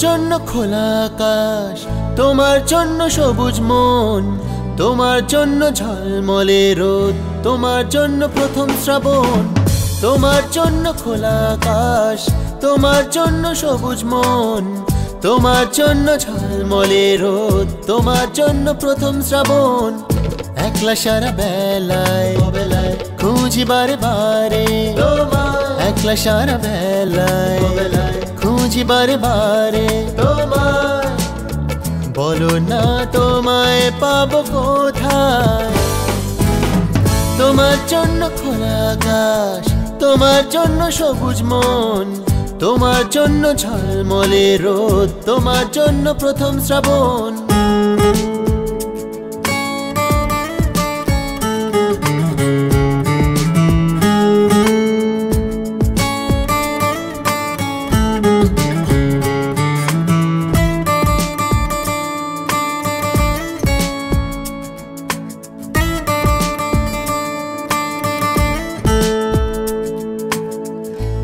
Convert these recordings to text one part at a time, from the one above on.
জন্য খোলা আকাশ, তোমার জন্য সবুজ মন, তোমার জন্য ঝলমলে রোদ, তোমার জন্য প্রথম শ্রাবণ। তোমার জন্য খোলা আকাশ, তোমার জন্য সবুজ মন, তোমার জন্য ঝলমলে রোদ, তোমার জন্য প্রথম শ্রাবণ। একলা সারা বেলায় খুঁজি বারে বারে, একলা সারা বেলায় খুঁজি বারে বারে তোমায়। বলো না তোমায় পাবো কোথায়? তোমার জন্য খোলা আকাশ, তোমার জন্য সবুজ মন, তোমার জন্য ঝলমলে রোদ, তোমার জন্য প্রথম শ্রাবণ।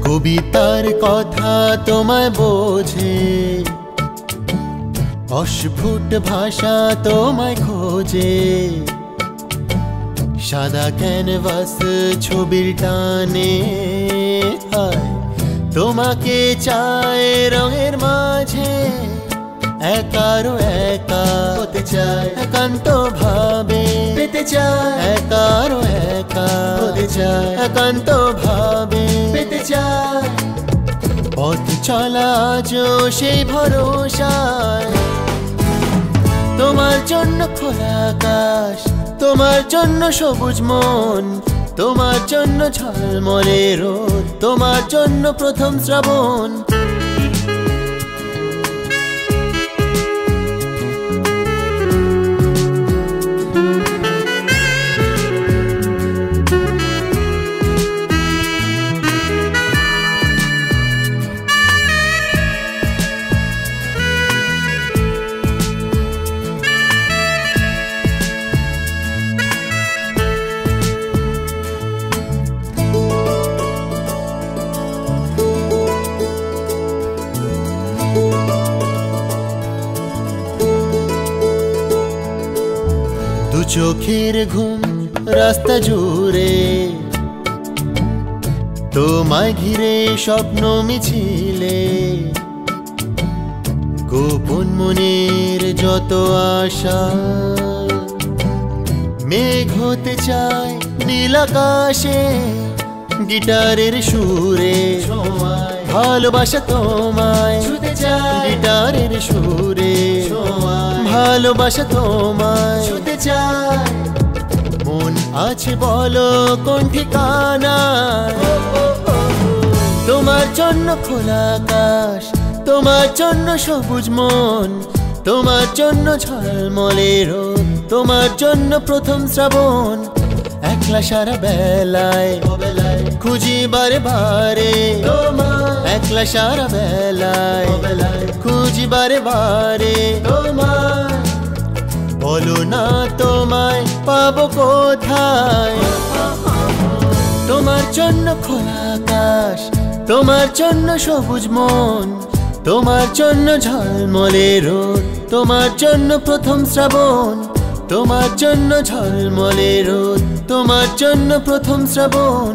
কবিতার কথা তোমায় বোঝে, অস্ফুট ভাষা তোমায় খোঁজে। সাদা ক্যানভাস ছবির টানে হায়, তোমাকে চায় রঙের মাঝে। একারও একা হতে চায়, একান্ত ভাবে পেতে চায়, একারও একা হতে চায়, একান্ত ভাবে পেতে চায়। পথ চলা আজও সেই ভরসায়, তোমার জন্য খোলা আকাশ, তোমার জন্য সবুজ মন, তোমার জন্য ঝলমলে রোদ, তোমার জন্য প্রথম শ্রাবণ। দু চোখের ঘুম রাস্তা জুড়ে, তোমায় ঘিরে স্বপ্ন মিছিলে। গোপন মনের যত আশা মেঘ হতে চায় নীল আকাশে। গিটারের সুরে ভালোবাসা তোমায় ছুঁতে চায়, গিটারের সুরে ভালোবাসা তোমায় ছুঁতে চায়। মন আছে বলো কোন ঠিকানায়? তোমার জন্য খোলা আকাশ, তোমার জন্য সবুজ মন, তোমার জন্য ঝলমলে রোদ, তোমার জন্য প্রথম শ্রাবণ। একলা সারা বেলায় খুঁজি বারে বারে, একলা সারা বেলায় খুঁজি বারে বারে তোমায়। বলো না তোমায় পাবো কোথায়? তোমার জন্য খোলা আকাশ, তোমার জন্য সবুজ মন, তোমার জন্য ঝলমলে রোদ, তোমার জন্য প্রথম শ্রাবণ। তোমার জন্য ঝলমলে রোদ, তোমার জন্য প্রথম শ্রাবণ।